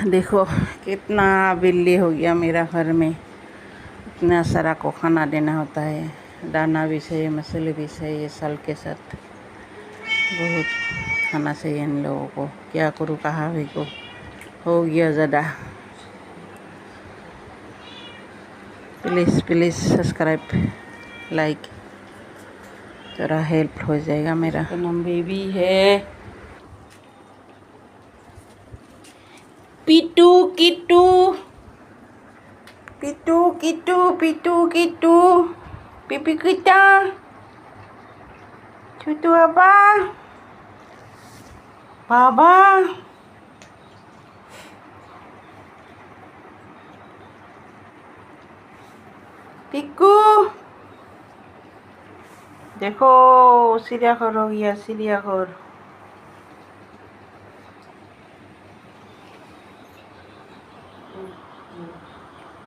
देखो कितना बिल्ली हो गया मेरा घर में। इतना सारा को खाना देना होता है, दाना भी चाहिए, मसाले भी चाहिए, साल के साथ बहुत खाना चाहिए इन लोगों को। क्या करूँ, कहाँ भी को हो गया ज़्यादा। प्लीज़ प्लीज़ सब्सक्राइब लाइक, ज़रा हेल्प हो जाएगा मेरा। तो नाम बेबी है पिटू किटू, पिटू किटू, पिटू किटू, पिपी kita, cucu apa? Baba, Piku. देखो चिड़ियाघर हो गया, चिड़ियाघर।